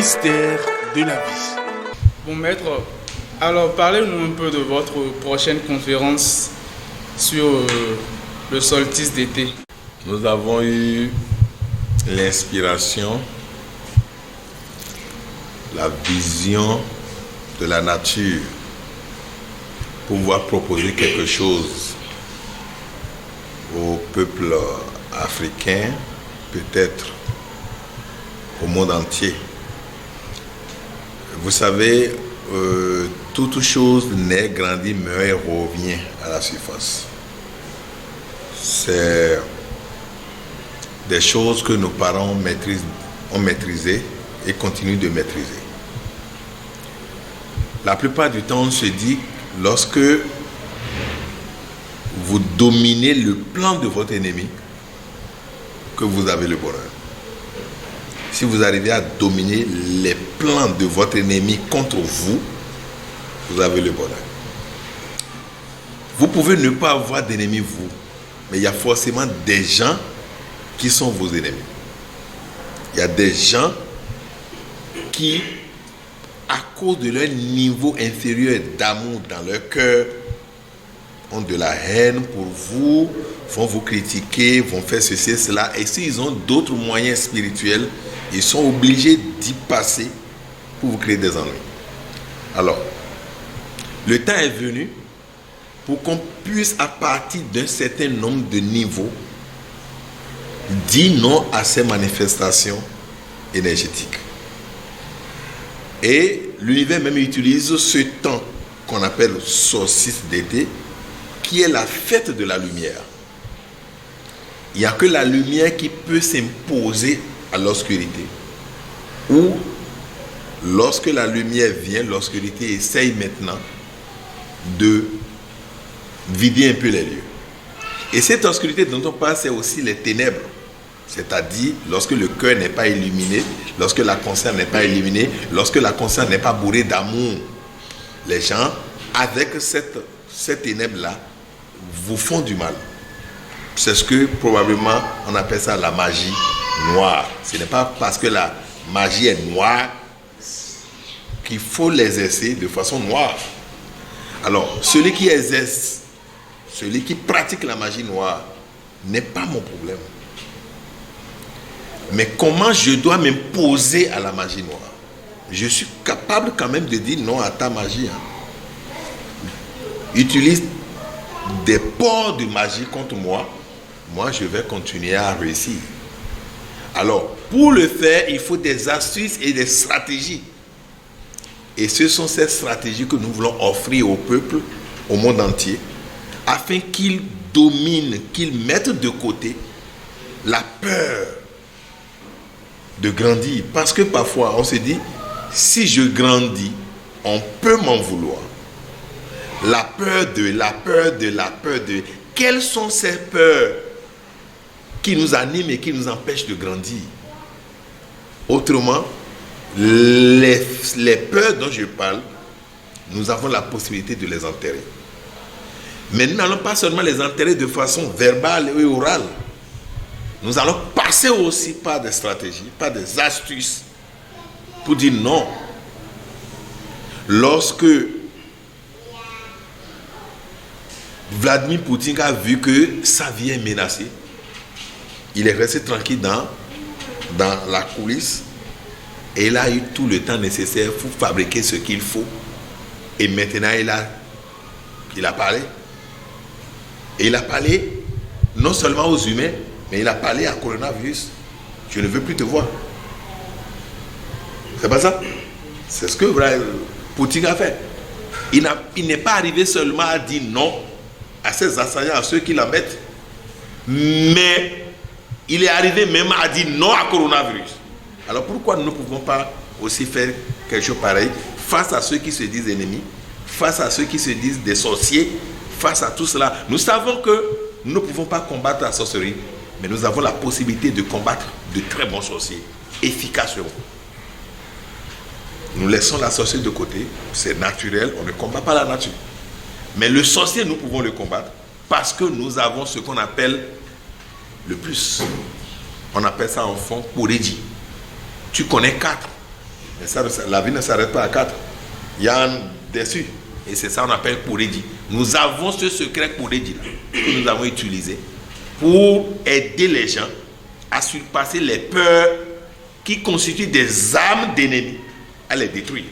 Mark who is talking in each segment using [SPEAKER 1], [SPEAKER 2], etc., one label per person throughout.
[SPEAKER 1] mystère de la vie.
[SPEAKER 2] Bon maître, alors parlez-nous un peu de votre prochaine conférence sur le solstice d'été.
[SPEAKER 3] Nous avons eu l'inspiration, la vision de la nature pour pouvoir proposer quelque chose au peuple africain, peut-être au monde entier. Vous savez, toute chose naît, grandit, meurt et revient à la surface. C'est des choses que nos parents ont maîtrisées et continuent de maîtriser. La plupart du temps, on se dit, lorsque vous dominez le plan de votre ennemi, que vous avez le bonheur. Si vous arrivez à dominer les plans de votre ennemi contre vous, vous avez le bonheur. Vous pouvez ne pas avoir d'ennemis, vous, mais il y a forcément des gens qui sont vos ennemis. Il y a des gens qui, à cause de leur niveau inférieur d'amour dans leur cœur, ont de la haine pour vous, vont vous critiquer, vont faire ceci, cela. Et s'ils ont d'autres moyens spirituels, ils sont obligés d'y passer pour vous créer des ennuis. Alors, le temps est venu pour qu'on puisse, à partir d'un certain nombre de niveaux, dire non à ces manifestations énergétiques. Et l'univers même utilise ce temps qu'on appelle solstice d'été, qui est la fête de la lumière. Il n'y a que la lumière qui peut s'imposer à l'obscurité. Ou lorsque la lumière vient, l'obscurité essaye maintenant de vider un peu les lieux. Et cette obscurité dont on parle, c'est aussi les ténèbres. C'est-à-dire lorsque le cœur n'est pas illuminé, lorsque la conscience n'est pas illuminée, lorsque la conscience n'est pas bourrée d'amour. Les gens, avec cette ténèbre-là, vous font du mal. C'est ce que probablement on appelle ça la magie noire. Ce n'est pas parce que la magie est noire qu'il faut l'exercer de façon noire. Alors, celui qui exerce, celui qui pratique la magie noire n'est pas mon problème. Mais comment je dois m'imposer à la magie noire? Je suis capable quand même de dire non à ta magie. Utilise des ports de magie contre moi. Moi, je vais continuer à réussir. Alors, pour le faire, il faut des astuces et des stratégies. Et ce sont ces stratégies que nous voulons offrir au peuple, au monde entier, afin qu'ils dominent, qu'ils mettent de côté la peur de grandir. Parce que parfois, on se dit, si je grandis, on peut m'en vouloir. La peur de... Quelles sont ces peurs qui nous animent et qui nous empêchent de grandir? Autrement, les peurs dont je parle, nous avons la possibilité de les enterrer. Mais nous n'allons pas seulement les enterrer de façon verbale et orale. Nous allons passer aussi par des stratégies, par des astuces pour dire non. Lorsque Vladimir Poutine a vu que sa vie est menacée, il est resté tranquille dans la coulisse et il a eu tout le temps nécessaire pour fabriquer ce qu'il faut. Et maintenant, il a parlé. Et il a parlé non seulement aux humains, mais il a parlé à coronavirus. Je ne veux plus te voir. C'est pas ça? C'est ce que Poutine a fait. Il n'est pas arrivé seulement à dire non à ses assaillants, à ceux qui l'embêtent, mais il est arrivé même à dire non à coronavirus. Alors pourquoi nous ne pouvons pas aussi faire quelque chose pareil face à ceux qui se disent ennemis, face à ceux qui se disent des sorciers, face à tout cela? Nous savons que nous ne pouvons pas combattre la sorcellerie, mais nous avons la possibilité de combattre de très bons sorciers, efficacement. Nous laissons la sorcellerie de côté, c'est naturel, on ne combat pas la nature. Mais le sorcier, nous pouvons le combattre parce que nous avons ce qu'on appelle le plus. On appelle ça en fond Porédi. Tu connais 4. Mais ça, la vie ne s'arrête pas à 4. Il y a un dessus. Et c'est ça qu'on appelle Kuredi. Nous avons ce secret Kuredi là, que nous avons utilisé pour aider les gens à surpasser les peurs qui constituent des armes d'ennemis, à les détruire.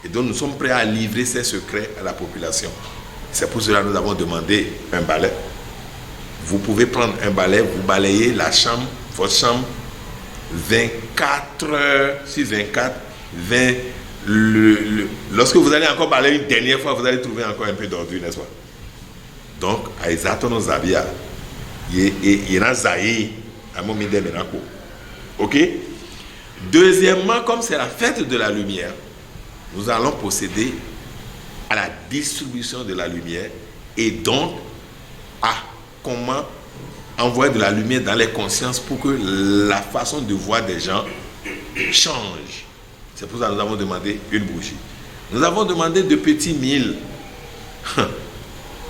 [SPEAKER 3] Et donc nous sommes prêts à livrer ces secrets à la population. C'est pour cela que nous avons demandé un balai. Vous pouvez prendre un balai, vous balayez la chambre, votre chambre, 24 heures sur 24, lorsque vous allez encore balayer une dernière fois, vous allez trouver encore un peu d'ordure, n'est-ce pas? Donc, à Isato nos Zabia, il y a Zaï, à mon midé menako. Ok? Deuxièmement, comme c'est la fête de la lumière, nous allons procéder à la distribution de la lumière et donc à comment envoyer de la lumière dans les consciences pour que la façon de voir des gens change. C'est pour ça que nous avons demandé une bougie. Nous avons demandé de petits mille.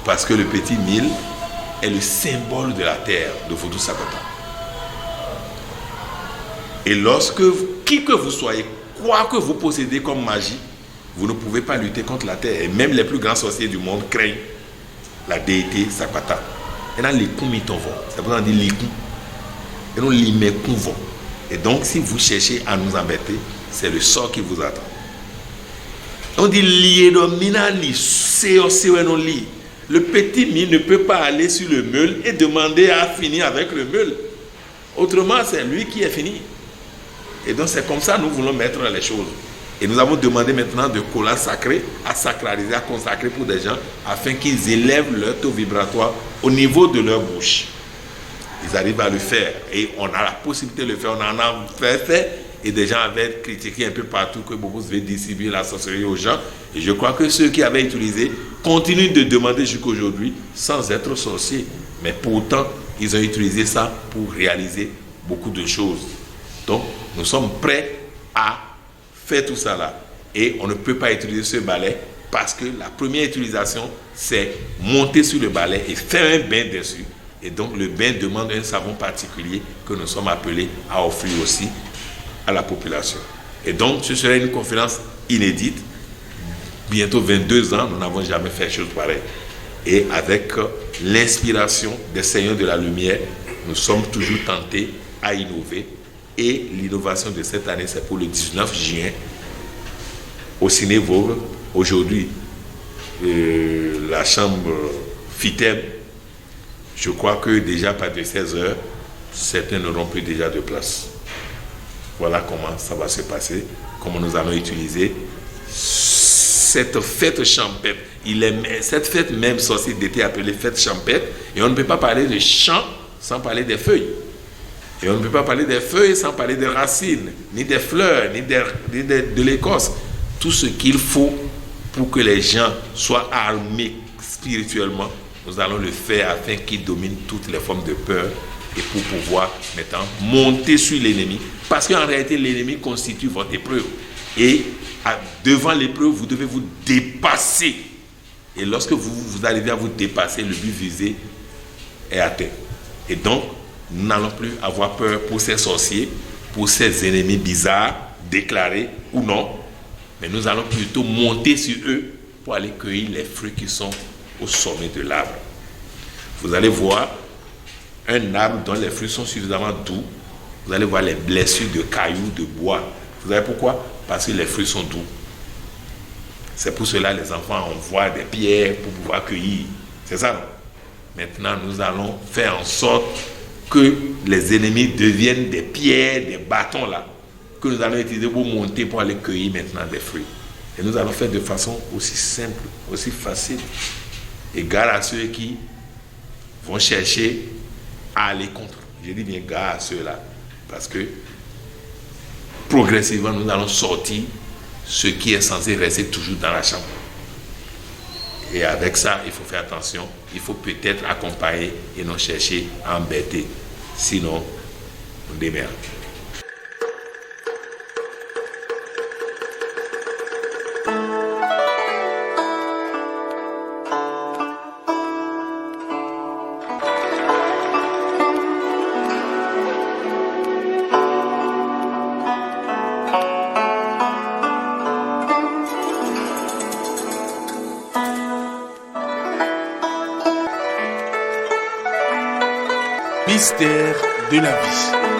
[SPEAKER 3] Parce que le petit mille est le symbole de la terre de Vodou Sakota. Et lorsque, qui que vous soyez, quoi que vous possédez comme magie, vous ne pouvez pas lutter contre la terre. Et même les plus grands sorciers du monde craignent la déité Sakota. Et là, les coups c'est pour ça qu'on dit les coups. Et nous, les coups. Et donc, si vous cherchez à nous embêter, c'est le sort qui vous attend. On dit lié domina li, le petit mi ne peut pas aller sur le meule et demander à finir avec le meule. Autrement, c'est lui qui est fini. Et donc, c'est comme ça que nous voulons mettre les choses. Et nous avons demandé maintenant de collage sacré à sacraliser, à consacrer pour des gens afin qu'ils élèvent leur taux vibratoire au niveau de leur bouche. Ils arrivent à le faire et on a la possibilité de le faire. On en a fait et des gens avaient critiqué un peu partout que beaucoup devaient distribuer la sorcellerie aux gens. Et je crois que ceux qui avaient utilisé continuent de demander jusqu'à aujourd'hui sans être sorciers. Mais pourtant, ils ont utilisé ça pour réaliser beaucoup de choses. Donc, nous sommes prêts à faire tout ça là. Et on ne peut pas utiliser ce balai parce que la première utilisation, c'est monter sur le balai et faire un bain dessus. Et donc, le bain demande un savon particulier que nous sommes appelés à offrir aussi à la population. Et donc, ce serait une conférence inédite. Bientôt 22 ans, nous n'avons jamais fait chose pareille. Et avec l'inspiration des Seigneurs de la Lumière, nous sommes toujours tentés à innover. Et l'innovation de cette année, c'est pour le 19 juin au Ciné Vogue. Aujourd'hui, la chambre FITEB, je crois que déjà pas de 16 heures, certains n'auront plus déjà de place. Voilà comment ça va se passer, comment nous allons utiliser cette fête champêtre. Cette fête même sorcier d'été appelée fête champêtre, et on ne peut pas parler de chant sans parler des feuilles. Et on ne peut pas parler des feuilles sans parler des racines, ni des fleurs, ni de l'écorce. Tout ce qu'il faut pour que les gens soient armés spirituellement, nous allons le faire afin qu'ils dominent toutes les formes de peur et pour pouvoir maintenant monter sur l'ennemi. Parce qu'en réalité, l'ennemi constitue votre épreuve. Et devant l'épreuve, vous devez vous dépasser. Et lorsque vous arrivez à vous dépasser, le but visé est atteint. Et donc, nous n'allons plus avoir peur pour ces sorciers, pour ces ennemis bizarres, déclarés ou non. Mais nous allons plutôt monter sur eux pour aller cueillir les fruits qui sont au sommet de l'arbre. Vous allez voir un arbre dont les fruits sont suffisamment doux. Vous allez voir les blessures de cailloux, de bois. Vous savez pourquoi? Parce que les fruits sont doux. C'est pour cela que les enfants envoient des pierres pour pouvoir cueillir. C'est ça, non? Maintenant, nous allons faire en sorte que les ennemis deviennent des pierres, des bâtons là, que nous allons utiliser pour monter, pour aller cueillir maintenant des fruits. Et nous allons faire de façon aussi simple, aussi facile. Et gare à ceux qui vont chercher à aller contre. Je dis bien gare à ceux-là, parce que progressivement, nous allons sortir ce qui est censé rester toujours dans la chambre. Et avec ça, il faut faire attention. Il faut peut-être accompagner et non chercher à embêter. Sinon, on démerde.
[SPEAKER 1] Mystère de la vie.